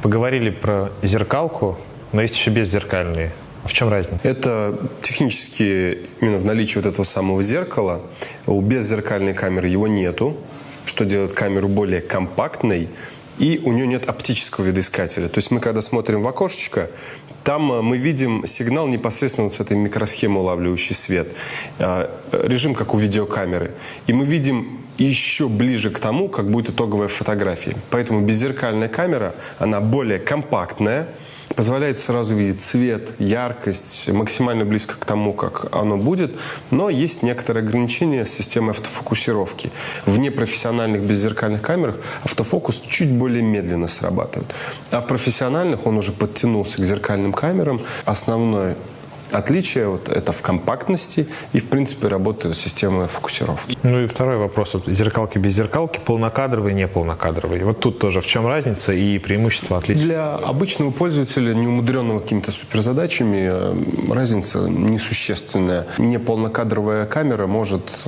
Поговорили про зеркалку, но есть еще беззеркальные. В чем разница? Это технически именно в наличии вот этого самого зеркала. У беззеркальной камеры его нету, что делает камеру более компактной. И у нее нет оптического видоискателя. То есть мы, когда смотрим в окошечко, там мы видим сигнал непосредственно вот с этой микросхемы, улавливающей свет. Режим, как у видеокамеры. И мы видим еще ближе к тому, как будет итоговая фотография. Поэтому беззеркальная камера, она более компактная, позволяет сразу видеть цвет, яркость, максимально близко к тому, как оно будет. Но есть некоторые ограничения с системой автофокусировки. В непрофессиональных беззеркальных камерах автофокус чуть более медленно срабатывает. А в профессиональных он уже подтянулся к зеркальным камерам. Основное отличие вот это в компактности и, в принципе, работает система фокусировки. Ну и второй вопрос. Зеркалки без зеркалки, полнокадровые, не полнокадровые. Вот тут тоже в чем разница и преимущества, отличия? Для обычного пользователя, не умудренного какими-то суперзадачами, разница несущественная. Неполнокадровая камера может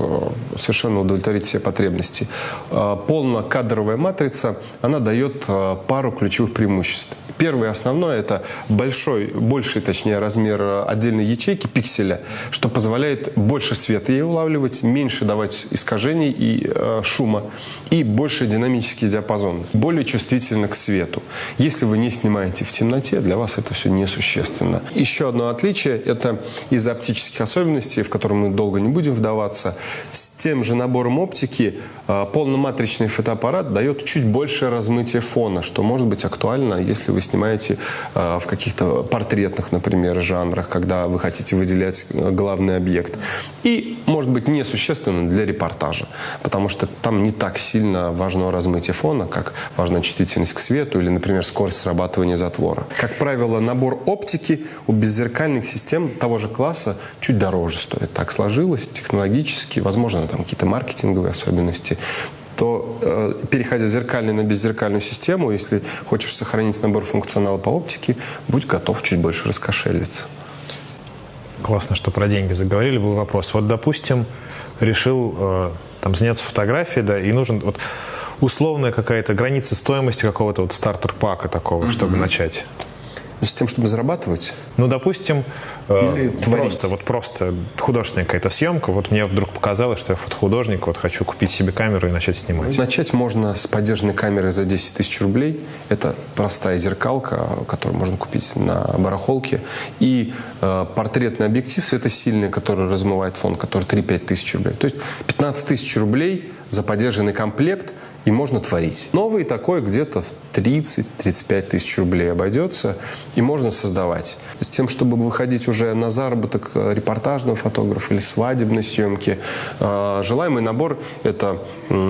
совершенно удовлетворить все потребности. Полнокадровая матрица, она дает пару ключевых преимуществ. Первое, основное, это больший, точнее, размер отдельной ячейки, пикселя, что позволяет больше света ей улавливать, меньше давать искажений и шума, и больше динамический диапазон, более чувствительно к свету. Если вы не снимаете в темноте, для вас это все несущественно. Еще одно отличие – это из-за оптических особенностей, в которые мы долго не будем вдаваться, с тем же набором оптики полноматричный фотоаппарат дает чуть большее размытие фона, что может быть актуально, если вы снимаете в каких-то портретных, например, жанрах, когда вы хотите выделять главный объект. И, может быть, несущественно для репортажа, потому что там не так сильно важно размытие фона, как важна чувствительность к свету или, например, скорость срабатывания затвора. Как правило, набор оптики у беззеркальных систем того же класса чуть дороже стоит. Так сложилось технологически, возможно, там какие-то маркетинговые особенности, то, переходя с зеркальной на беззеркальную систему, если хочешь сохранить набор функционала по оптике, будь готов чуть больше раскошелиться. Классно, что про деньги заговорили. Был вопрос. Вот, допустим, решил там заняться фотографией, да, и нужен вот условная какая-то граница стоимости какого-то вот стартер-пака такого, чтобы начать. С тем, чтобы зарабатывать? Ну, допустим, просто художественная какая-то съемка. Вот мне вдруг показалось, что я фотохудожник, вот хочу купить себе камеру и начать снимать. Начать можно с подержанной камеры за 10 тысяч рублей. Это простая зеркалка, которую можно купить на барахолке. И портретный объектив светосильный, который размывает фон, который 3-5 тысяч рублей. То есть 15 тысяч рублей за подержанный комплект, и можно творить. Новый такой где-то в 30-35 тысяч рублей обойдется, и можно создавать. С тем, чтобы выходить уже на заработок репортажного фотографа или свадебной съемки, желаемый набор – это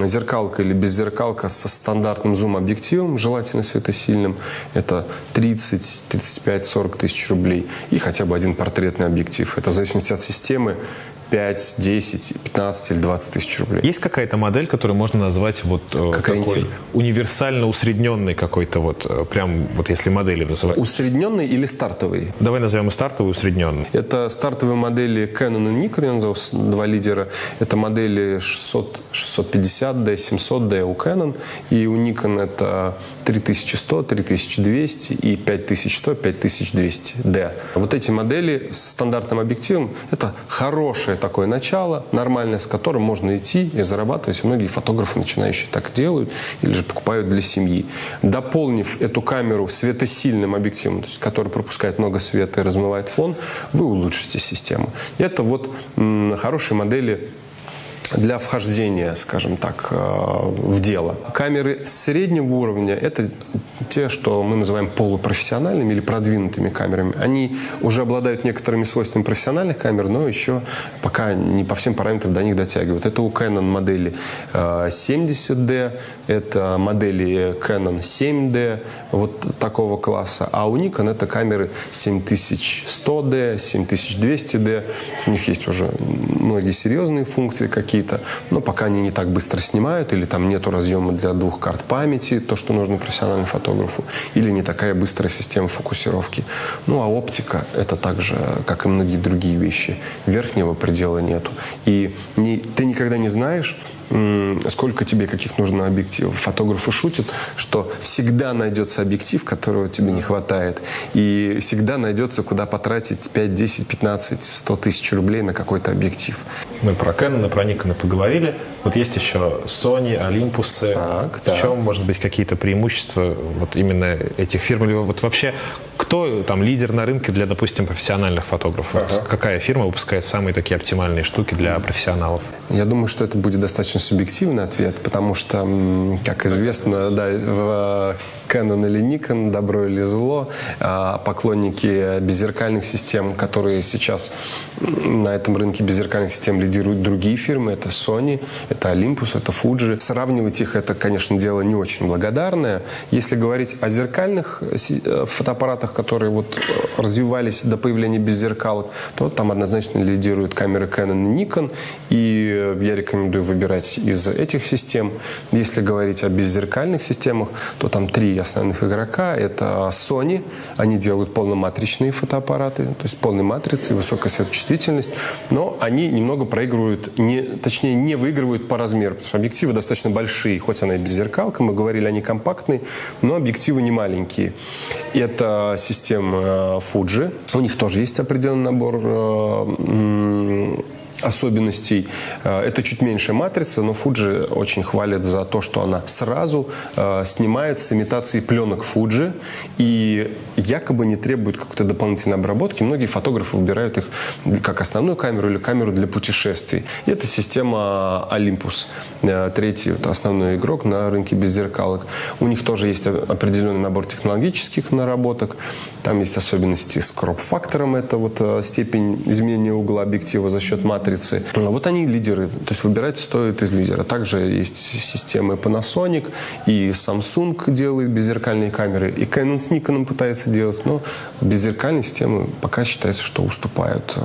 зеркалка или беззеркалка со стандартным зум-объективом, желательно светосильным. Это 30, 35, 40 тысяч рублей. И хотя бы один портретный объектив. Это в зависимости от системы. 5, 10, 15 или 20 тысяч рублей. Есть какая-то модель, которую можно назвать вот такой универсально усредненный какой-то вот, прям вот если модели называть? Усредненный или стартовый? Давай назовем и стартовый, и усредненный. Это стартовые модели Canon и Nikon, я назвал два лидера. Это модели 650D, 700D у Canon, и у Nikon это 3100, 3200 и 5100, 5200D. Вот эти модели с стандартным объективом – это хорошее такое начало, нормальное, с которым можно идти и зарабатывать. Многие фотографы начинающие так делают или же покупают для семьи. Дополнив эту камеру светосильным объективом, то есть, который пропускает много света и размывает фон, вы улучшите систему. И это вот хорошие модели для вхождения, скажем так, в дело. Камеры среднего уровня – это те, что мы называем полупрофессиональными или продвинутыми камерами. Они уже обладают некоторыми свойствами профессиональных камер, но еще пока не по всем параметрам до них дотягивают. Это у Canon модели 70D, это модели Canon 7D, вот такого класса. А у Nikon это камеры 7100D, 7200D. У них есть уже многие серьезные функции какие какие-то, но пока они не так быстро снимают, или там нету разъема для 2 карт памяти, то, что нужно профессиональному фотографу, или не такая быстрая система фокусировки. Ну, а оптика — это также, как и многие другие вещи. Верхнего предела нету. И ты никогда не знаешь, сколько тебе каких нужно объективов. Фотографы шутят, что всегда найдется объектив, которого тебе не хватает. И всегда найдется, куда потратить 5, 10, 15, 100 тысяч рублей на какой-то объектив. Мы про Canon, про Nikon поговорили. Вот есть еще Sony, Olympus. Так, в чем, может быть, какие-то преимущества вот именно этих фирм? Или вот вообще, кто там лидер на рынке для, допустим, профессиональных фотографов? Какая фирма выпускает самые такие оптимальные штуки для профессионалов? Я думаю, что это будет достаточно субъективный ответ, потому что, как известно, да, в Canon или Nikon, добро или зло, поклонники беззеркальных систем, которые сейчас на этом рынке беззеркальных систем лидируют другие фирмы, это Sony, это Olympus, это Fuji. Сравнивать их — это, конечно, дело не очень благодарное. Если говорить о зеркальных фотоаппаратах, которые вот развивались до появления беззеркалок, то там однозначно лидируют камеры Canon и Nikon, и я рекомендую выбирать из этих систем. Если говорить о беззеркальных системах, то там 3 основных игрока. Это Sony, они делают полноматричные фотоаппараты, то есть полной матрицы, высокая светочувствительность, но они немного проигрывают, точнее не выигрывают по размеру, потому что объективы достаточно большие, хоть она и беззеркалка, мы говорили, они компактные, но объективы не маленькие. Это система Fuji, у них тоже есть определенный набор особенностей. Это чуть меньшая матрица, но Fuji очень хвалят за то, что она сразу снимает с имитацией пленок Fuji и якобы не требует какой-то дополнительной обработки. Многие фотографы выбирают их как основную камеру или камеру для путешествий. И это система Olympus, 3-й основной игрок на рынке беззеркалок. У них тоже есть определенный набор технологических наработок. Там есть особенности с кроп-фактором, это вот степень изменения угла объектива за счет матрицы. Вот они лидеры, то есть выбирать стоит из лидера. Также есть системы Panasonic, и Samsung делает беззеркальные камеры, и Canon с Nikon пытается делать, но беззеркальные системы пока считается, что уступают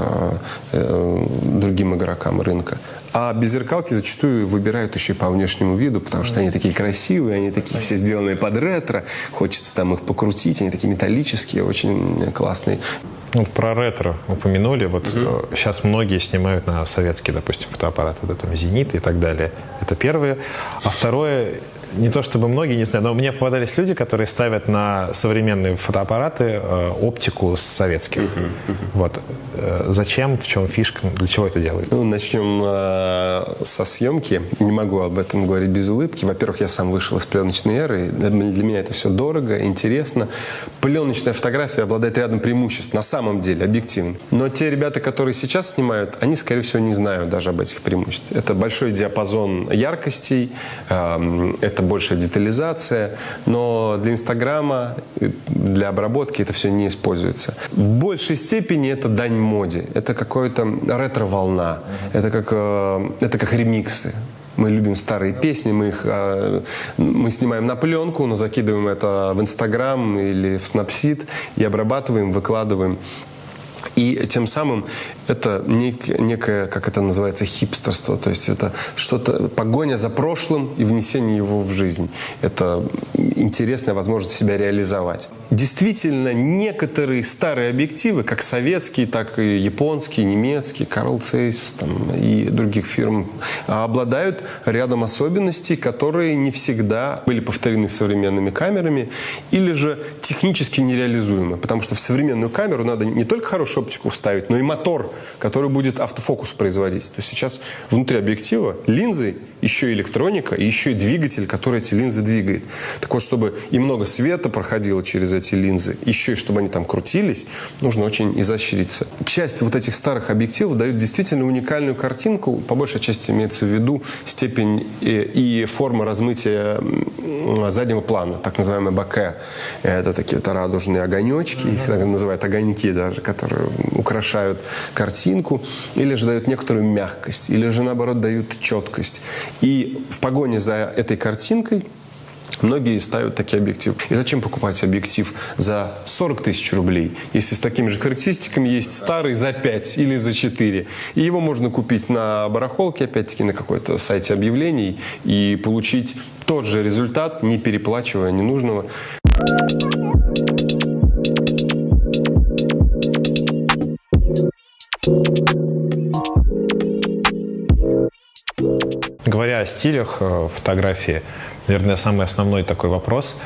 другим игрокам рынка. А беззеркалки зачастую выбирают еще и по внешнему виду, потому что они такие красивые, они такие все сделанные под ретро, хочется там их покрутить, они такие металлические, очень классные. Вот про ретро упомянули. Вот сейчас многие снимают на советские, допустим, фотоаппараты, да, там «Зенит» и так далее. Это первое. А второе, не то чтобы многие не знают, но мне попадались люди, которые ставят на современные фотоаппараты оптику с советских. Вот. Зачем, в чем фишка, для чего это делают? Ну, начнем со съемки. Не могу об этом говорить без улыбки. Во-первых, я сам вышел из пленочной эры. Для меня это все дорого, интересно. Пленочная фотография обладает рядом преимуществ, на самом деле, объективно. Но те ребята, которые сейчас снимают, они, скорее всего, не знают даже об этих преимуществах. Это большой диапазон яркостей, это большая детализация, но для Инстаграма, для обработки это все не используется. В большей степени это дань моде. Это какая-то ретро-волна. Это как ремиксы. Мы любим старые песни, мы снимаем на пленку, но закидываем это в Инстаграм или в Снапсид и обрабатываем, выкладываем. И тем самым это некое, как это называется, хипстерство. То есть это что-то, погоня за прошлым и внесение его в жизнь. Это интересная возможность себя реализовать. Действительно, некоторые старые объективы, как советские, так и японские, немецкие, Carl Zeiss и других фирм, обладают рядом особенностей, которые не всегда были повторены современными камерами или же технически нереализуемы. Потому что в современную камеру надо не только хорошую оптику вставить, но и мотор, который будет автофокус производить. То есть сейчас внутри объектива линзы, еще и электроника, и еще и двигатель, который эти линзы двигает. Так вот, чтобы и много света проходило через эти линзы, еще и чтобы они там крутились, нужно очень изощриться. Часть вот этих старых объективов дают действительно уникальную картинку. По большей части имеется в виду степень и форма размытия заднего плана, так называемый боке. Это такие вот радужные огонечки, их называют огоньки даже, которые украшают картинку, или же дают некоторую мягкость, или же наоборот дают четкость. И в погоне за этой картинкой Многие ставят такие объективы. И зачем покупать объектив за 40 тысяч рублей, если с такими же характеристиками есть старый за 5 или за 4? И его можно купить на барахолке, опять-таки на какой-то сайте объявлений, и получить тот же результат, не переплачивая ненужного. Говоря о стилях фотографии, наверное, самый основной такой вопрос,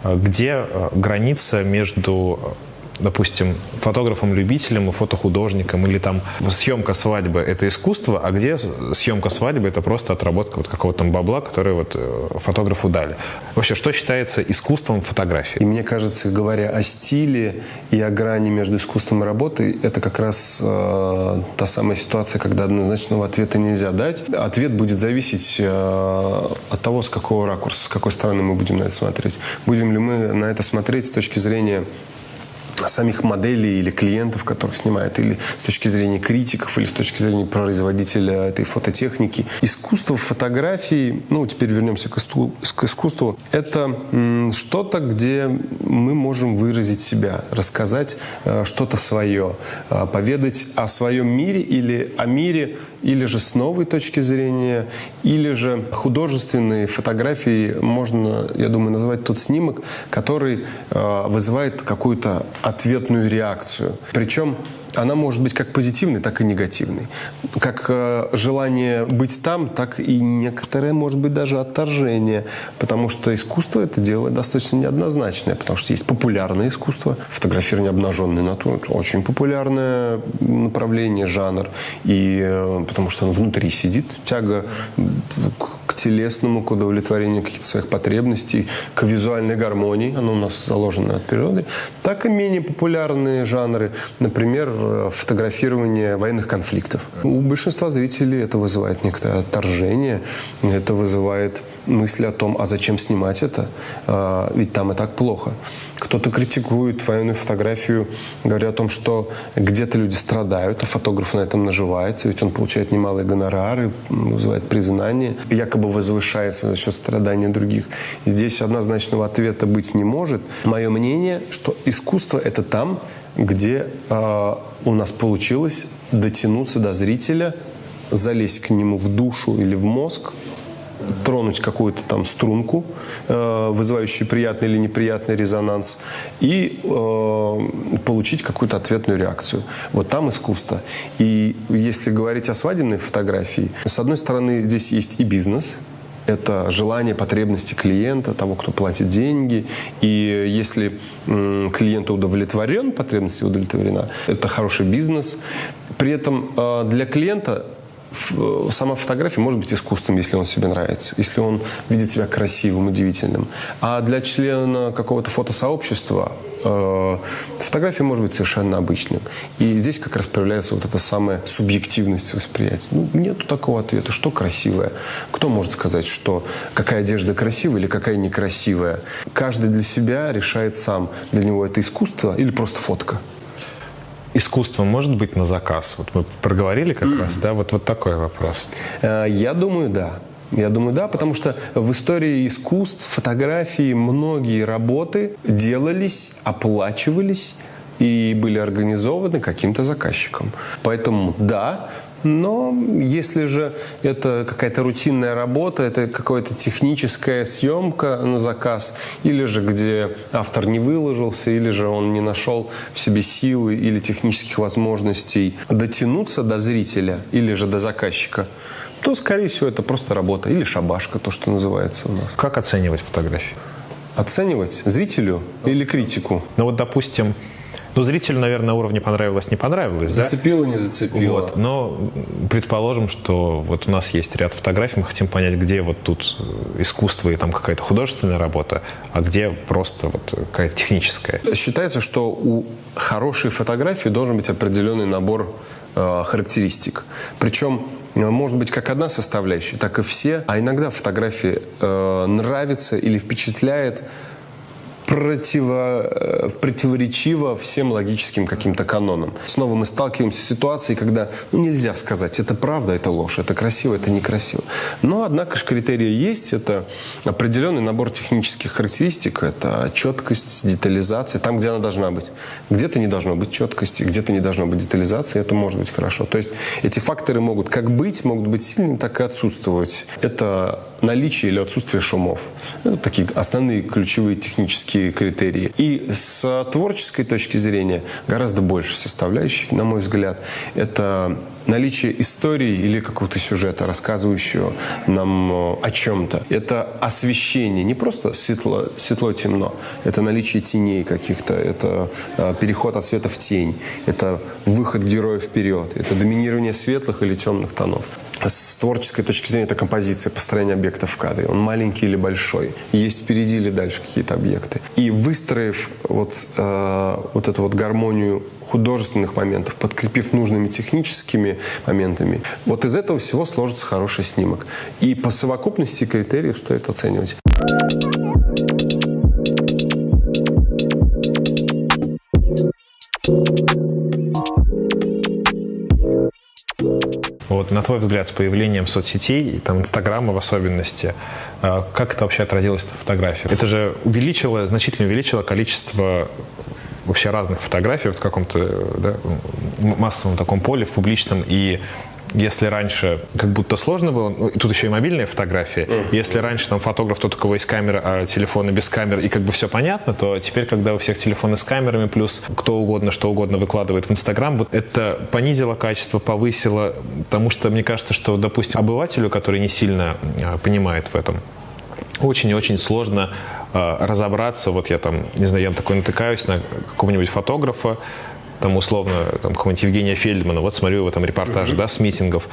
где граница между, допустим, фотографом-любителем и фотохудожником, или там съемка свадьбы – это искусство, а где съемка свадьбы – это просто отработка вот какого-то там бабла, который вот фотографу дали. Вообще, что считается искусством фотографии? И мне кажется, говоря о стиле и о грани между искусством и работой, это как раз та самая ситуация, когда однозначного ответа нельзя дать. Ответ будет зависеть от того, с какого ракурса, с какой стороны мы будем на это смотреть. Будем ли мы на это смотреть с точки зрения самих моделей или клиентов, которых снимают, или с точки зрения критиков, или с точки зрения производителя этой фототехники. Искусство фотографии, теперь вернемся к искусству, это что-то, где мы можем выразить себя, рассказать что-то свое, поведать о своем мире или о мире, или же с новой точки зрения, или же художественной фотографией можно, я думаю, назвать тот снимок, который вызывает какую-то ответную реакцию. Причем она может быть как позитивной, так и негативной. Как желание быть там, так и некоторое, может быть, даже отторжение. Потому что искусство это дело достаточно неоднозначное. Потому что есть популярное искусство. Фотографирование обнаженной натуры – очень популярное направление, жанр. И потому что оно внутри сидит. Тяга к телесному, к удовлетворению каких-то своих потребностей, к визуальной гармонии. Оно у нас заложено от природы. Так и менее популярные жанры. Например, фотографирование военных конфликтов. У большинства зрителей это вызывает некоторое отторжение, это вызывает мысли о том, а зачем снимать это, ведь там и так плохо. Кто-то критикует военную фотографию, говоря о том, что где-то люди страдают, а фотограф на этом наживается, ведь он получает немалые гонорары, вызывает признание, якобы возвышается за счет страдания других. Здесь однозначного ответа быть не может. Мое мнение, что искусство – это там, где у нас получилось дотянуться до зрителя, залезть к нему в душу или в мозг, тронуть какую-то там струнку, вызывающую приятный или неприятный резонанс, и получить какую-то ответную реакцию. Вот там искусство. И если говорить о свадебной фотографии, с одной стороны, здесь есть и бизнес. Это желание, потребности клиента, того, кто платит деньги. И если клиент удовлетворен, потребность удовлетворена, это хороший бизнес. При этом для клиента сама фотография может быть искусством, если он себе нравится, если он видит себя красивым, удивительным. А для члена какого-то фотосообщества фотография может быть совершенно обычным. И здесь как раз проявляется вот эта самая субъективность восприятия. Нету такого ответа, что красивое. Кто может сказать, что какая одежда красивая или какая некрасивая? Каждый для себя решает сам, для него это искусство или просто фотка. Искусство может быть на заказ? Вот мы проговорили как раз, да? Вот такой вопрос. Я думаю, да. Я думаю, да, потому что в истории искусств, фотографии многие работы делались, оплачивались и были организованы каким-то заказчиком. Поэтому да, но если же это какая-то рутинная работа, это какая-то техническая съемка на заказ, или же где автор не выложился, или же он не нашел в себе силы или технических возможностей дотянуться до зрителя или же до заказчика, то, скорее всего, это просто работа или шабашка, то, что называется у нас. Как оценивать фотографии? Оценивать зрителю или критику? Допустим, зрителю, наверное, на уровне понравилось, не понравилось. Зацепило, не зацепило. Вот. Но предположим, что вот у нас есть ряд фотографий, мы хотим понять, где вот тут искусство и там какая-то художественная работа, а где просто вот какая-то техническая. Считается, что у хорошей фотографии должен быть определенный набор характеристик. Причем может быть как одна составляющая, так и все. А иногда фотография нравится или впечатляет противоречиво всем логическим каким-то канонам. Снова мы сталкиваемся с ситуацией, когда нельзя сказать, это правда, это ложь, это красиво, это некрасиво. Но, однако же, критерии есть. Это определенный набор технических характеристик. Это четкость, детализация, там, где она должна быть. Где-то не должно быть четкости, где-то не должно быть детализации. Это может быть хорошо. То есть эти факторы могут могут быть сильными, так и отсутствовать. Это наличие или отсутствие шумов. Это такие основные ключевые технические критерии. И с творческой точки зрения гораздо больше составляющих, на мой взгляд. Это наличие истории или какого-то сюжета, рассказывающего нам о чем-то. Это освещение, не просто светло-темно. Это наличие теней каких-то, это переход от света в тень, это выход героя вперед, это доминирование светлых или темных тонов. С творческой точки зрения это композиция, построение объекта в кадре. Он маленький или большой. Есть впереди или дальше какие-то объекты. И выстроив вот эту вот гармонию художественных моментов, подкрепив нужными техническими моментами, вот из этого всего сложится хороший снимок. И по совокупности критериев стоит оценивать. Вот, на твой взгляд, с появлением соцсетей, там, Инстаграма в особенности, как это вообще отразилось на фотографии? Это же значительно увеличило количество вообще разных фотографий в каком-то массовом таком поле, в публичном. И если раньше как будто сложно было, и тут еще и мобильная фотография, если раньше там фотограф, тот, у кого есть камера, а телефоны без камер, и как бы все понятно, то теперь, когда у всех телефоны с камерами, плюс кто угодно, что угодно выкладывает в Инстаграм, вот это понизило качество, повысило, потому что мне кажется, что, допустим, обывателю, который не сильно понимает в этом, очень и очень сложно разобраться. Вот я там, не знаю, я такой натыкаюсь на какого-нибудь фотографа, там условно какого-нибудь Евгения Фельдмана, вот смотрю его там репортажи, с митингов,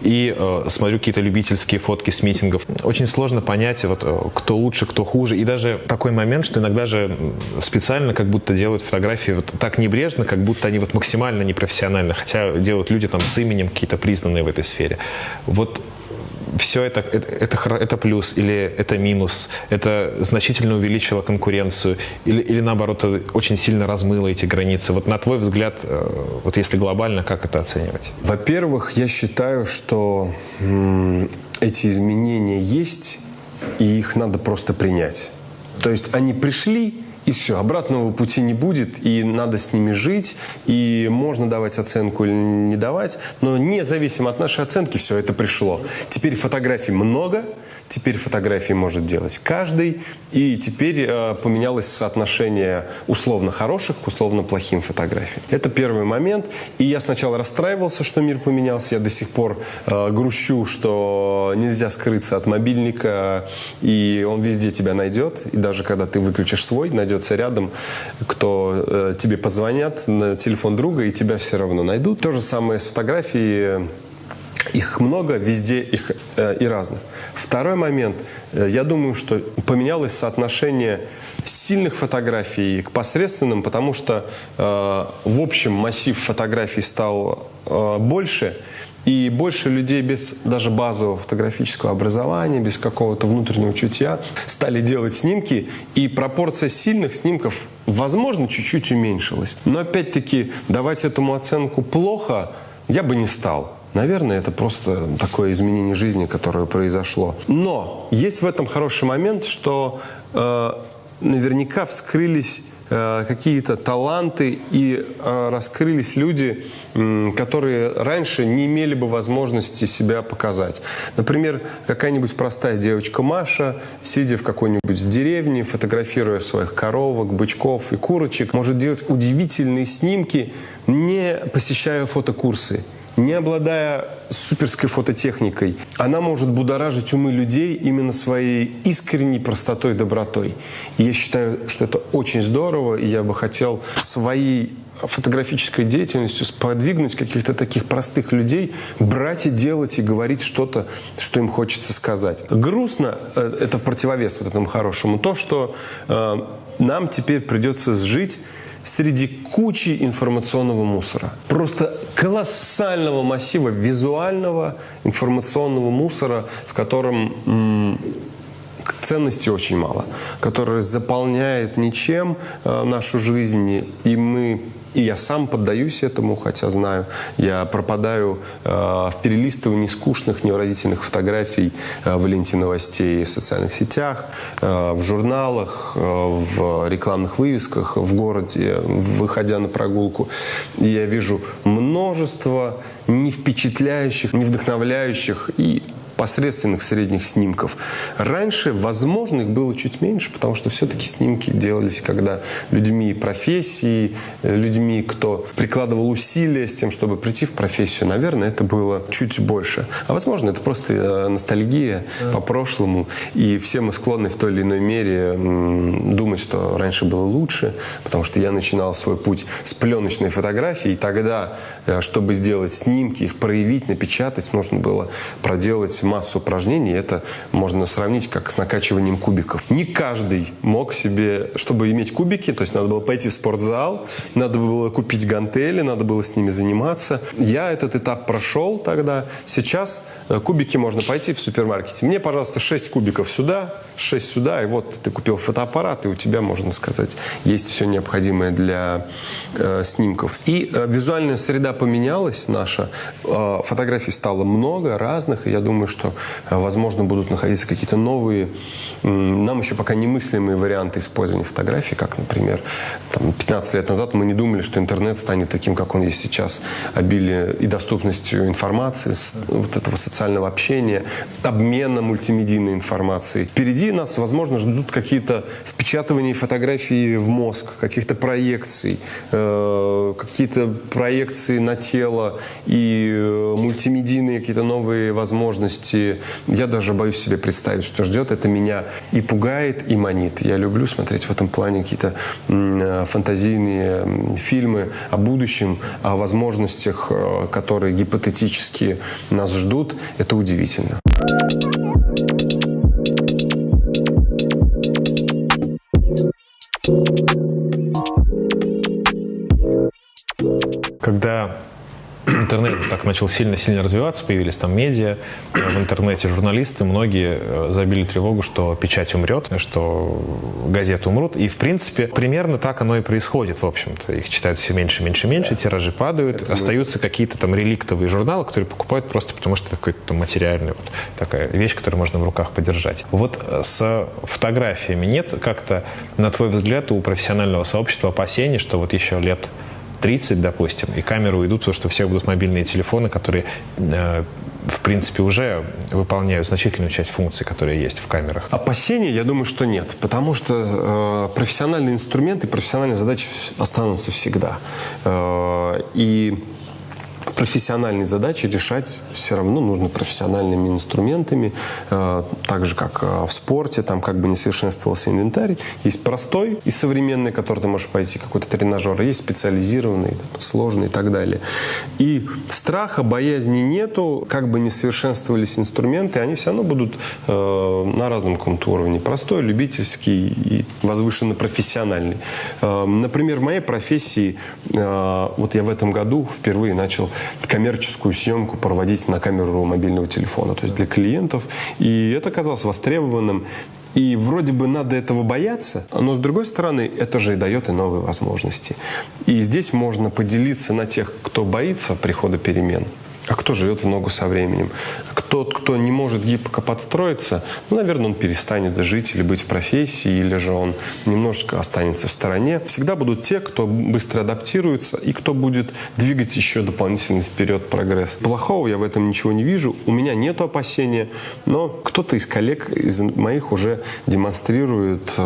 и смотрю какие-то любительские фотки с митингов. Очень сложно понять, вот, кто лучше, кто хуже. И даже такой момент, что иногда же специально как будто делают фотографии вот так небрежно, как будто они вот максимально непрофессионально, хотя делают люди там с именем какие-то признанные в этой сфере. Вот все это плюс или это минус, это значительно увеличило конкуренцию или наоборот, очень сильно размыло эти границы. Вот на твой взгляд, вот если глобально, как это оценивать? Во-первых, я считаю, что эти изменения есть, и их надо просто принять. То есть они пришли, и все, обратного пути не будет, и надо с ними жить, и можно давать оценку или не давать, но независимо от нашей оценки, все это пришло. Теперь фотографий много, теперь фотографии может делать каждый, и теперь поменялось соотношение условно хороших к условно плохим фотографиям. Это первый момент, и я сначала расстраивался, что мир поменялся, я до сих пор грущу, что нельзя скрыться от мобильника, и он везде тебя найдет, и даже когда ты выключишь свой, найдется рядом, кто тебе позвонят на телефон друга, и тебя все равно найдут. То же самое с фотографией. Их много, везде их и разных. Второй момент. Я думаю, что поменялось соотношение сильных фотографий к посредственным, потому что в общем массив фотографий стал больше, и больше людей без даже базового фотографического образования, без какого-то внутреннего чутья стали делать снимки, и пропорция сильных снимков, возможно, чуть-чуть уменьшилась. Но опять-таки давать этому оценку плохо я бы не стал. Наверное, это просто такое изменение жизни, которое произошло. Но есть в этом хороший момент, что наверняка вскрылись какие-то таланты и раскрылись люди, которые раньше не имели бы возможности себя показать. Например, какая-нибудь простая девочка Маша, сидя в какой-нибудь деревне, фотографируя своих коровок, бычков и курочек, может делать удивительные снимки, не посещая фотокурсы, не обладая суперской фототехникой. Она может будоражить умы людей именно своей искренней простотой, добротой. И я считаю, что это очень здорово, и я бы хотел своей фотографической деятельностью сподвигнуть каких-то таких простых людей брать и делать, и говорить что-то, что им хочется сказать. Грустно, это в противовес вот этому хорошему, то, что нам теперь придется жить среди кучи информационного мусора. Просто колоссального массива визуального информационного мусора, в котором ценностей очень мало, которая заполняет ничем нашу жизнь, и я сам поддаюсь этому, хотя знаю, я пропадаю в перелистывании скучных, невыразительных фотографий в ленте новостей в социальных сетях, в журналах, в рекламных вывесках, в городе, выходя на прогулку. И я вижу множество не впечатляющих, не вдохновляющих и посредственных средних снимков. Раньше, возможно, их было чуть меньше, потому что все-таки снимки делались, когда людьми профессии, людьми, кто прикладывал усилия с тем, чтобы прийти в профессию, наверное, это было чуть больше. А возможно, это просто ностальгия по прошлому, и все мы склонны в той или иной мере думать, что раньше было лучше, потому что я начинал свой путь с пленочной фотографии, и тогда, чтобы сделать снимки, их проявить, напечатать, нужно было проделать массу упражнений. Это можно сравнить как с накачиванием кубиков. Не каждый мог себе, чтобы иметь кубики, то есть надо было пойти в спортзал, надо было купить гантели, надо было с ними заниматься. Я этот этап прошел тогда. Сейчас кубики можно пойти в супермаркете. Мне, пожалуйста, 6 кубиков сюда, 6 сюда, и вот ты купил фотоаппарат, и у тебя, можно сказать, есть все необходимое для снимков. И визуальная среда поменялась наша. Фотографий стало много разных, и я думаю, что, возможно, будут находиться какие-то новые, нам еще пока немыслимые варианты использования фотографий, как, например, 15 лет назад мы не думали, что интернет станет таким, как он есть сейчас, обилие и доступностью информации, вот этого социального общения, обмена мультимедийной информацией. Впереди нас, возможно, ждут какие-то впечатывания фотографий в мозг, каких-то проекций, какие-то проекции на тело и мультимедийные какие-то новые возможности. Я даже боюсь себе представить, что ждет. Это меня и пугает, и манит. Я люблю смотреть в этом плане какие-то фантазийные фильмы о будущем, о возможностях, которые гипотетически нас ждут. Это удивительно. Когда интернет так начал сильно-сильно развиваться, появились там медиа, в интернете журналисты, многие забили тревогу, что печать умрет, что газеты умрут. И, в принципе, примерно так оно и происходит, в общем-то. Их читают все меньше, меньше, меньше, тиражи падают, остаются какие-то там реликтовые журналы, которые покупают просто потому, что это какой-то материальный, вот такая вещь, которую можно в руках подержать. Вот с фотографиями нет как-то, на твой взгляд, у профессионального сообщества опасений, что вот еще лет 30, допустим, и камеры уйдут, потому что у всех будут мобильные телефоны, которые, в принципе, уже выполняют значительную часть функций, которые есть в камерах? Опасений, я думаю, что нет, потому что профессиональные инструменты, профессиональные задачи останутся всегда. И профессиональные задачи решать все равно нужно профессиональными инструментами, так же, как в спорте, там как бы не совершенствовался инвентарь. Есть простой и современный, который ты можешь пойти, какой-то тренажер, есть специализированный, сложный и так далее. И страха, боязни нету, как бы не совершенствовались инструменты, они все равно будут на разном каком-то уровне. Простой, любительский и возвышенно профессиональный. Например, в моей профессии, вот я в этом году впервые начал коммерческую съемку проводить на камеру мобильного телефона, то есть для клиентов. И это казалось востребованным. И вроде бы надо этого бояться, но с другой стороны, это же и дает и новые возможности. И здесь можно поделиться на тех, кто боится прихода перемен, а кто живет в ногу со временем. Тот, кто не может гибко подстроиться, ну, наверное, он перестанет жить или быть в профессии, или же он немножечко останется в стороне. Всегда будут те, кто быстро адаптируется и кто будет двигать еще дополнительно вперед прогресс. Плохого я в этом ничего не вижу. У меня нет опасения, но кто-то из коллег, из моих уже демонстрирует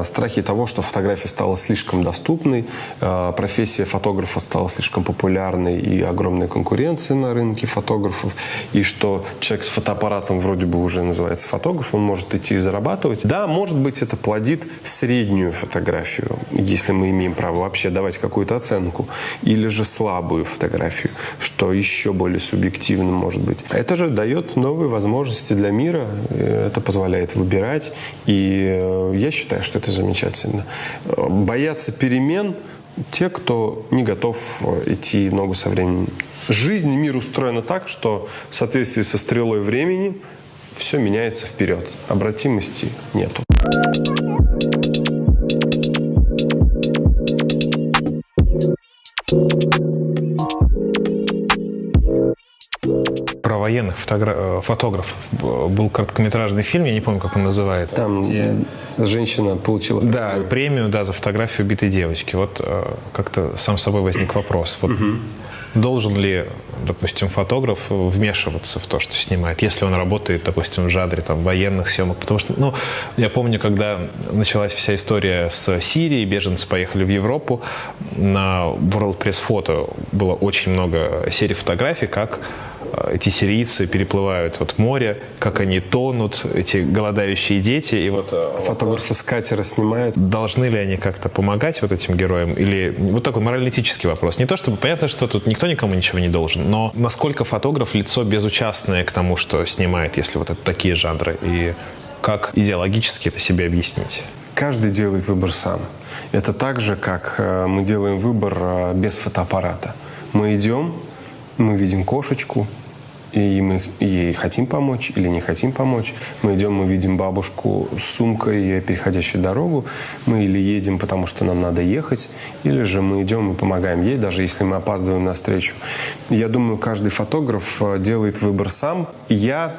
страхи того, что фотография стала слишком доступной, профессия фотографа стала слишком популярной и огромная конкуренция на рынке фотографов, и что человек с фотоаппаратом вроде бы уже называется фотограф, он может идти и зарабатывать. Да, может быть, это плодит среднюю фотографию, если мы имеем право вообще давать какую-то оценку, или же слабую фотографию, что еще более субъективно может быть. Это же дает новые возможности для мира, это позволяет выбирать, и я считаю, что это замечательно. Бояться перемен те, кто не готов идти в ногу со временем. Жизнь и мир устроена так, что в соответствии со стрелой времени все меняется вперед. Обратимости нету. Про военных фотографов был короткометражный фильм, я не помню, как он называется. Там женщина получила премию за фотографию убитой девочки. Вот как-то сам собой возник вопрос. Вот, должен ли, допустим, фотограф вмешиваться в то, что снимает, если он работает, допустим, в жанре военных съемок? Потому что, я помню, когда началась вся история с Сирией, беженцы поехали в Европу, на World Press Photo было очень много серий фотографий, как эти сирийцы переплывают море, как они тонут, эти голодающие дети. И фотограф с катера снимает. Должны ли они как-то помогать этим героям? Или вот такой морально-этический вопрос. Не то чтобы, понятно, что тут никто никому ничего не должен, но насколько фотограф лицо безучастное к тому, что снимает, если это такие жанры, и как идеологически это себе объяснить? Каждый делает выбор сам. Это так же, как мы делаем выбор без фотоаппарата. Мы идем, мы видим кошечку, и мы ей хотим помочь или не хотим помочь. Мы идем, мы видим бабушку с сумкой, переходящую дорогу. Мы или едем, потому что нам надо ехать, или же мы идем и помогаем ей, даже если мы опаздываем на встречу. Я думаю, каждый фотограф делает выбор сам. Я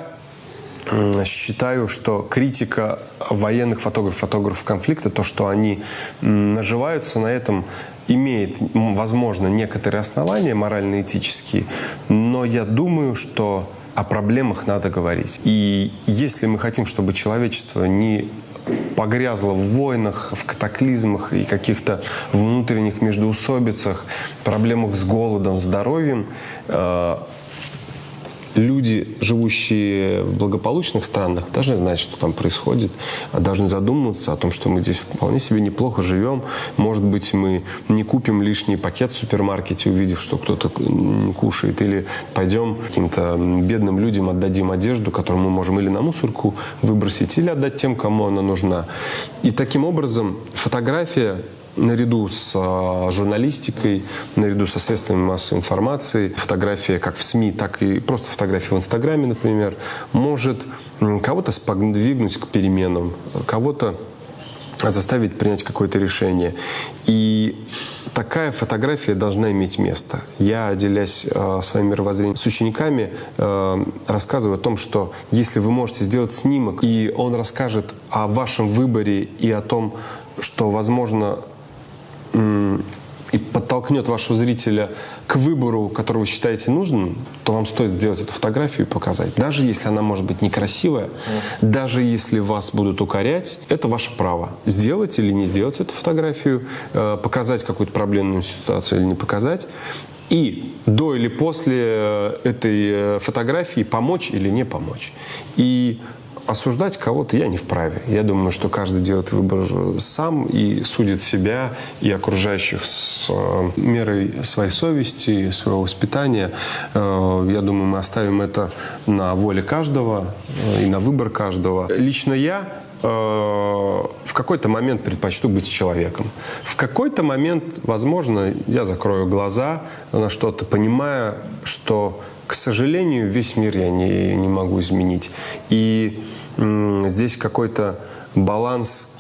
считаю, что критика военных фотографов конфликта, то, что они наживаются на этом, имеет, возможно, некоторые основания морально-этические, но я думаю, что о проблемах надо говорить. И если мы хотим, чтобы человечество не погрязло в войнах, в катаклизмах и каких-то внутренних междоусобицах, проблемах с голодом, здоровьем, люди, живущие в благополучных странах, должны знать, что там происходит, должны задумываться о том, что мы здесь вполне себе неплохо живем. Может быть, мы не купим лишний пакет в супермаркете, увидев, что кто-то кушает, или пойдем каким-то бедным людям отдадим одежду, которую мы можем или на мусорку выбросить, или отдать тем, кому она нужна. И таким образом фотография, наряду с журналистикой, наряду со средствами массовой информации, фотография как в СМИ, так и просто фотография в Инстаграме, например, может кого-то сподвигнуть к переменам, кого-то заставить принять какое-то решение. И такая фотография должна иметь место. Я, делясь своим мировоззрением с учениками, рассказываю о том, что если вы можете сделать снимок, и он расскажет о вашем выборе и о том, что, возможно, и подтолкнет вашего зрителя к выбору, который вы считаете нужным, то вам стоит сделать эту фотографию и показать. Даже если она может быть некрасивая, даже если вас будут укорять, это ваше право. Сделать или не сделать эту фотографию, показать какую-то проблемную ситуацию или не показать. И до или после этой фотографии помочь или не помочь. И осуждать кого-то я не вправе. Я думаю, что каждый делает выбор сам и судит себя и окружающих с мерой своей совести, своего воспитания. Я думаю, мы оставим это на воле каждого и на выбор каждого. Лично я в какой-то момент предпочту быть человеком. В какой-то момент, возможно, я закрою глаза на что-то, понимая, что, к сожалению, весь мир я не могу изменить. И здесь какой-то баланс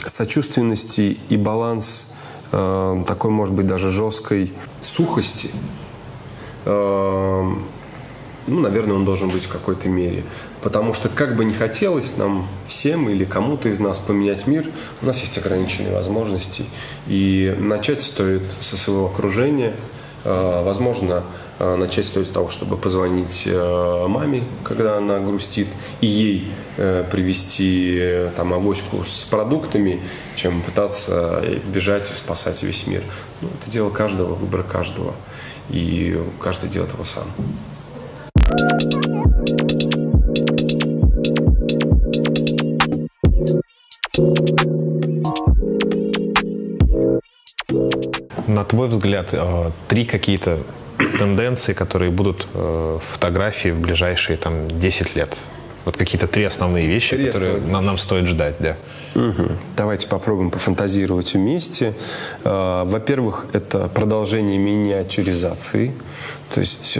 сочувственности и баланс такой, может быть, даже жесткой сухости. Наверное, он должен быть в какой-то мере. Потому что, как бы ни хотелось нам всем или кому-то из нас поменять мир, у нас есть ограниченные возможности. И начать стоит со своего окружения. Возможно, начать стоит с того, чтобы позвонить маме, когда она грустит, и ей привезти авоську с продуктами, чем пытаться бежать и спасать весь мир. Это дело каждого, выбор каждого. И каждый делает его сам. На твой взгляд, 3 какие-то тенденции, которые будут в фотографии в ближайшие 10 лет? Вот какие-то 3 основные вещи, которые нам стоит ждать, да? Давайте попробуем пофантазировать вместе. Во-первых, это продолжение миниатюризации. То есть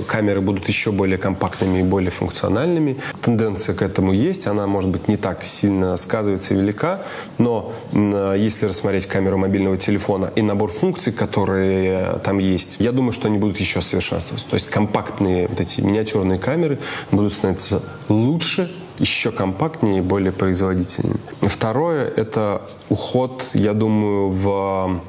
камеры будут еще более компактными и более функциональными. Тенденция к этому есть, она, может быть, не так сильно сказывается и велика, но если рассмотреть камеру мобильного телефона и набор функций, которые там есть, я думаю, что они будут еще совершенствоваться. То есть компактные вот эти миниатюрные камеры будут становиться лучше, еще компактнее и более производительными. Второе – это уход, я думаю, в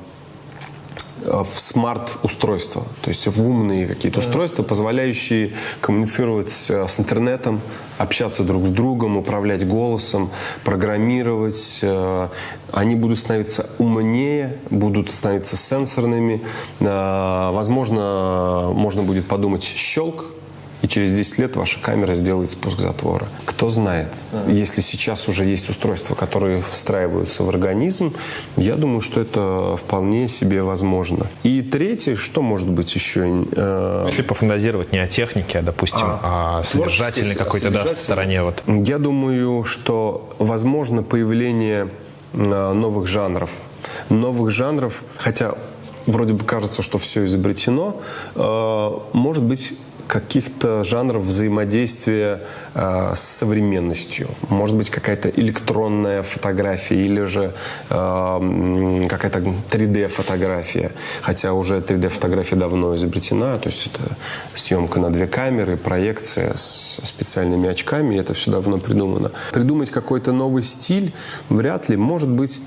смарт-устройства, то есть в умные какие-то устройства, позволяющие коммуницировать с интернетом, общаться друг с другом, управлять голосом, программировать. Они будут становиться умнее, будут становиться сенсорными. Возможно, можно будет подумать щелк, и через 10 лет ваша камера сделает спуск затвора. Кто знает. Если сейчас уже есть устройства, которые встраиваются в организм, я думаю, что это вполне себе возможно. И третье, что может быть еще? Если пофантазировать не о технике, а, допустим, о содержательной какой-то стороне. Вот. Я думаю, что возможно появление новых жанров. Хотя вроде бы кажется, что все изобретено, может быть, каких-то жанров взаимодействия с современностью. Может быть, какая-то электронная фотография или же какая-то 3D-фотография. Хотя уже 3D-фотография давно изобретена. То есть это съемка на 2 камеры, проекция с специальными очками. И это все давно придумано. Придумать какой-то новый стиль вряд ли. Может быть,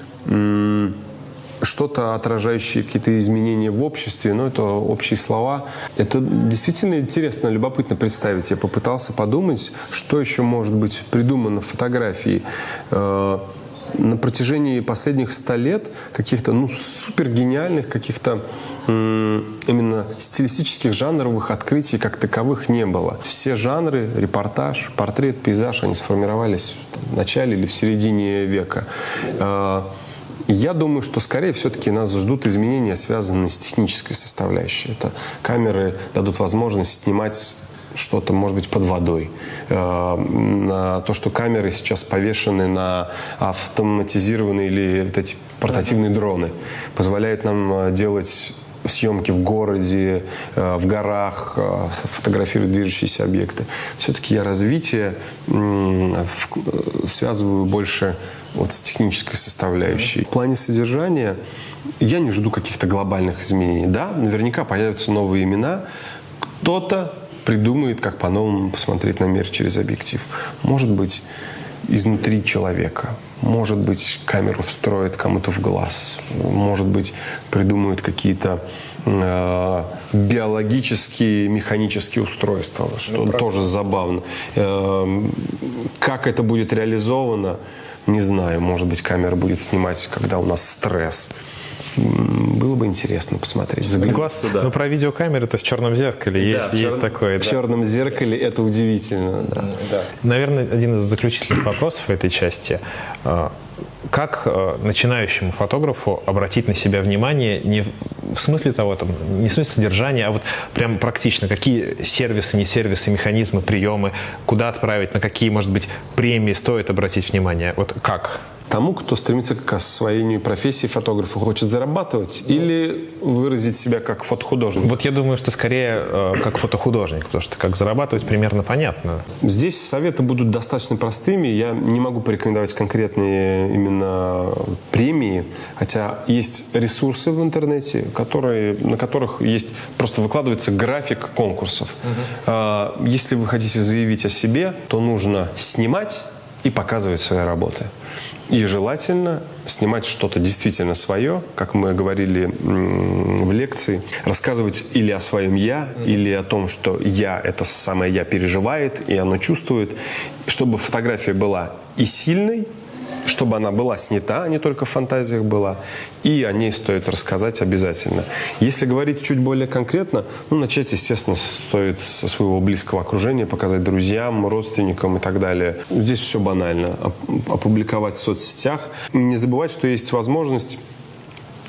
что-то, отражающее какие-то изменения в обществе, но это общие слова. Это действительно интересно, любопытно представить. Я попытался подумать, что еще может быть придумано в фотографии. На протяжении последних 100 лет каких-то супергениальных, каких-то именно стилистических жанровых открытий как таковых не было. Все жанры, репортаж, портрет, пейзаж, они сформировались в начале или в середине века. Я думаю, что скорее все-таки нас ждут изменения, связанные с технической составляющей. Это камеры дадут возможность снимать что-то, может быть, под водой. То, что камеры сейчас повешены на автоматизированные или вот эти портативные дроны, позволяет нам делать съемки в городе, в горах, фотографировать движущиеся объекты. Все-таки я развитие связываю больше вот с технической составляющей. В плане содержания я не жду каких-то глобальных изменений. Да, наверняка появятся новые имена. Кто-то придумает, как по-новому посмотреть на мир через объектив. Может быть, изнутри человека. Может быть, камеру встроят кому-то в глаз. Может быть, придумают какие-то биологические, механические устройства, что тоже забавно. Как это будет реализовано, не знаю. Может быть, камера будет снимать, когда у нас стресс. Было бы интересно посмотреть. Классно, да. Но про видеокамеры-то в черном зеркале есть такое. В черном зеркале это удивительно. Да. Наверное, один из заключительных вопросов в этой части. Как начинающему фотографу обратить на себя внимание не в смысле того, не в смысле содержания, а вот прям практично, какие сервисы, не сервисы, механизмы, приемы, куда отправить, на какие, может быть, премии стоит обратить внимание? Вот как? Тому, кто стремится к освоению профессии фотографа, хочет зарабатывать или выразить себя как фотохудожник? Вот я думаю, что скорее как фотохудожник, потому что как зарабатывать примерно понятно. Здесь советы будут достаточно простыми. Я не могу порекомендовать конкретные именно премии, хотя есть ресурсы в интернете, на которых просто выкладывается график конкурсов. Если вы хотите заявить о себе, то нужно снимать и показывать свои работы. И желательно снимать что-то действительно свое, как мы говорили в лекции, рассказывать или о своем «я», или о том, что «я» — это самое «я» переживает, и оно чувствует, чтобы фотография была и сильной, чтобы она была снята, а не только в фантазиях была, и о ней стоит рассказать обязательно. Если говорить чуть более конкретно, начать, естественно, стоит со своего близкого окружения, показать друзьям, родственникам и так далее. Здесь все банально. Опубликовать в соцсетях. Не забывать, что есть возможность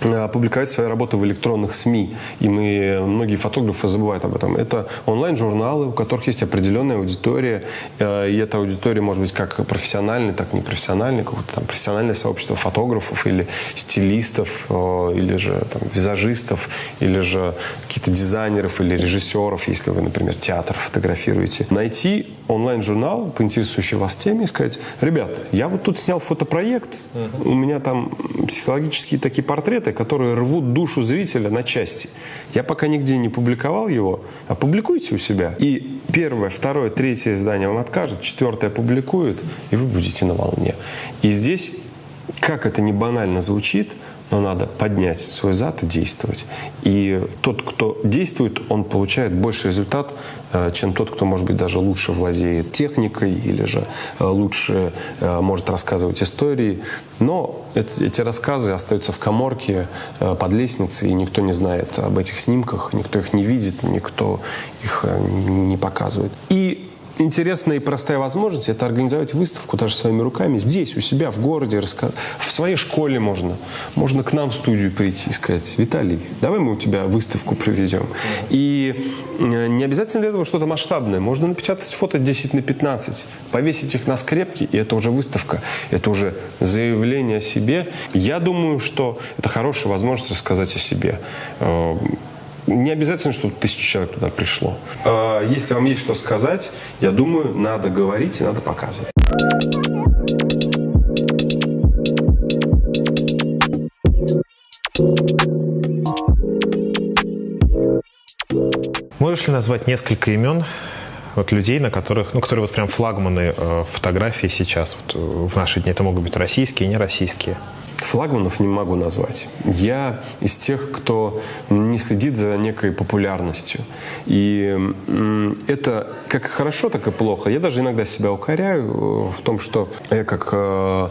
публиковать свои работы в электронных СМИ. И многие фотографы забывают об этом. Это онлайн-журналы, у которых есть определенная аудитория. И эта аудитория может быть как профессиональная, так и непрофессиональная. Какое-то там профессиональное сообщество фотографов или стилистов, или же там, визажистов, или же каких-то дизайнеров или режиссеров, если вы, например, театр фотографируете. Найти онлайн-журнал по интересующей вас теме и сказать: ребят, я вот тут снял фотопроект, у меня там психологические такие портреты, которые рвут душу зрителя на части. Я пока нигде не публиковал его, опубликуйте у себя. И первое, второе, третье издание вам откажет, четвертое опубликует, и вы будете на волне. И здесь, как это не банально звучит, но надо поднять свой зад и действовать. И тот, кто действует, он получает больше результат, чем тот, кто, может быть, даже лучше владеет техникой или же лучше может рассказывать истории. Но эти рассказы остаются в каморке под лестницей, и никто не знает об этих снимках, никто их не видит, никто их не показывает. И интересная и простая возможность – это организовать выставку даже своими руками здесь, у себя, в городе, в своей школе можно. Можно к нам в студию прийти и сказать: Виталий, давай мы у тебя выставку проведем. И не обязательно для этого что-то масштабное. Можно напечатать фото 10 на 15, повесить их на скрепки, и это уже выставка. Это уже заявление о себе. Я думаю, что это хорошая возможность рассказать о себе. Не обязательно, чтобы 1000 человек туда пришло. Если вам есть что сказать, я думаю, надо говорить и надо показывать. Можешь ли назвать несколько имен людей, которые вот прям флагманы фотографии сейчас, в наши дни? Это могут быть российские и нероссийские. Флагманов не могу назвать. Я из тех, кто не следит за некой популярностью. И это как хорошо, так и плохо. Я даже иногда себя укоряю в том, что я как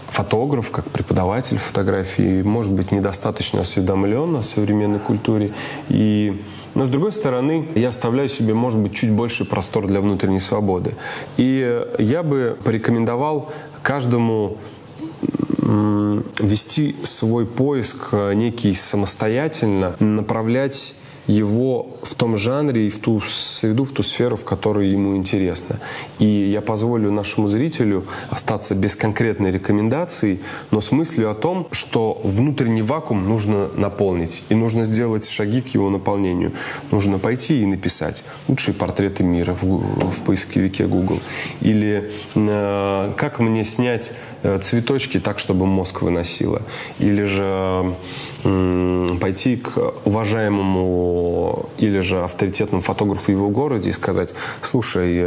фотограф, как преподаватель фотографии, может быть, недостаточно осведомлен о современной культуре. Но, с другой стороны, я оставляю себе, может быть, чуть больше простор для внутренней свободы. И я бы порекомендовал каждому вести свой поиск некий самостоятельно, направлять его в том жанре и в ту среду, в ту сферу, в которой ему интересно. И я позволю нашему зрителю остаться без конкретной рекомендации, но с мыслью о том, что внутренний вакуум нужно наполнить, и нужно сделать шаги к его наполнению. Нужно пойти и написать лучшие портреты мира в поисковике Google. Или как мне снять цветочки так, чтобы мозг выносило. Или же пойти к уважаемому или же авторитетному фотографу в его городе и сказать: слушай,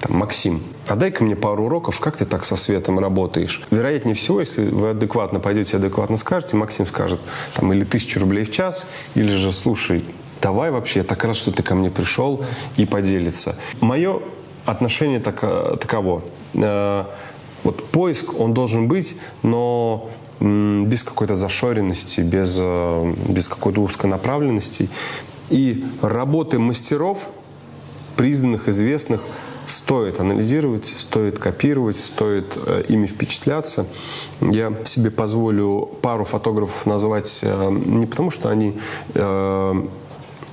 Максим, а дай-ка мне пару уроков, как ты так со светом работаешь. Вероятнее всего, если вы адекватно пойдете, адекватно скажете, Максим скажет или 1000 рублей в час, или же: слушай, давай вообще, я так рад, что ты ко мне пришел, и поделиться. Мое отношение таково. Вот поиск, он должен быть, но без какой-то зашоренности, без какой-то узконаправленности. И работы мастеров, признанных, известных, стоит анализировать, стоит копировать, стоит ими впечатляться. Я себе позволю пару фотографов назвать не потому, что они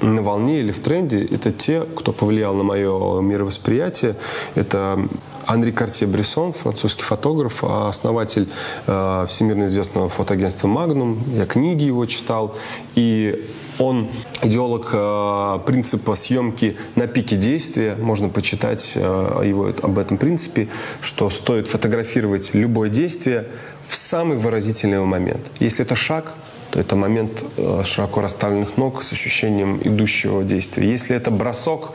на волне или в тренде. Это те, кто повлиял на мое мировосприятие. Это Анри Картье-Брессон, французский фотограф, основатель всемирно известного фотоагентства «Магнум». Я книги его читал. И он идеолог принципа съемки на пике действия. Можно почитать об этом принципе, что стоит фотографировать любое действие в самый выразительный момент. Если это шаг, то это момент широко расставленных ног с ощущением идущего действия. Если это бросок,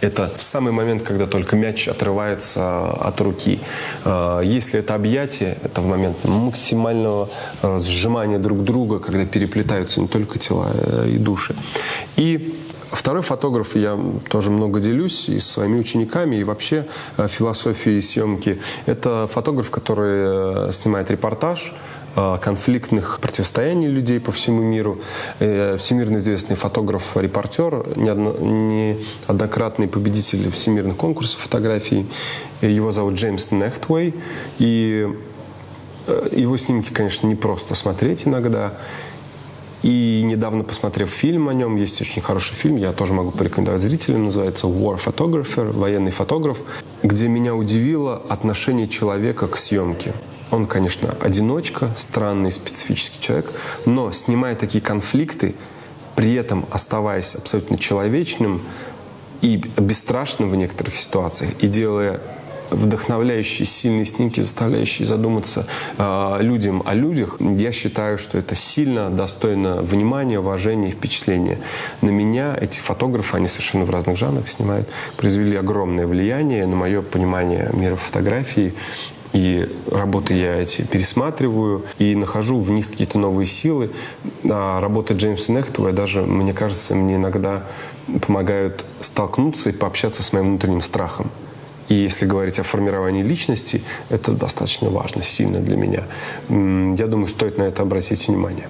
это в самый момент, когда только мяч отрывается от руки. Если это объятие, это в момент максимального сжимания друг друга, когда переплетаются не только тела и души. И второй фотограф, я тоже много делюсь и с своими учениками, и вообще философией съемки. Это фотограф, который снимает репортаж конфликтных противостояний людей по всему миру. Всемирно известный фотограф-репортер, неоднократный победитель всемирных конкурсов фотографий. Его зовут Джеймс Нехтвей. И Его снимки, конечно, не просто смотреть иногда. И недавно, посмотрев фильм о нем, есть очень хороший фильм, я тоже могу порекомендовать зрителям, называется «War Photographer», «Военный фотограф», где меня удивило отношение человека к съемке. Он, конечно, одиночка, странный, специфический человек, но снимая такие конфликты, при этом оставаясь абсолютно человечным и бесстрашным в некоторых ситуациях, и делая вдохновляющие, сильные снимки, заставляющие задуматься людям о людях, я считаю, что это сильно достойно внимания, уважения и впечатления. На меня эти фотографы, они совершенно в разных жанрах снимают, произвели огромное влияние на мое понимание мира фотографии. И работы я эти пересматриваю и нахожу в них какие-то новые силы. А работы Джеймса Нехтова даже, мне кажется, мне иногда помогают столкнуться и пообщаться с моим внутренним страхом. И если говорить о формировании личности, это достаточно важно, сильно для меня. Я думаю, стоит на это обратить внимание.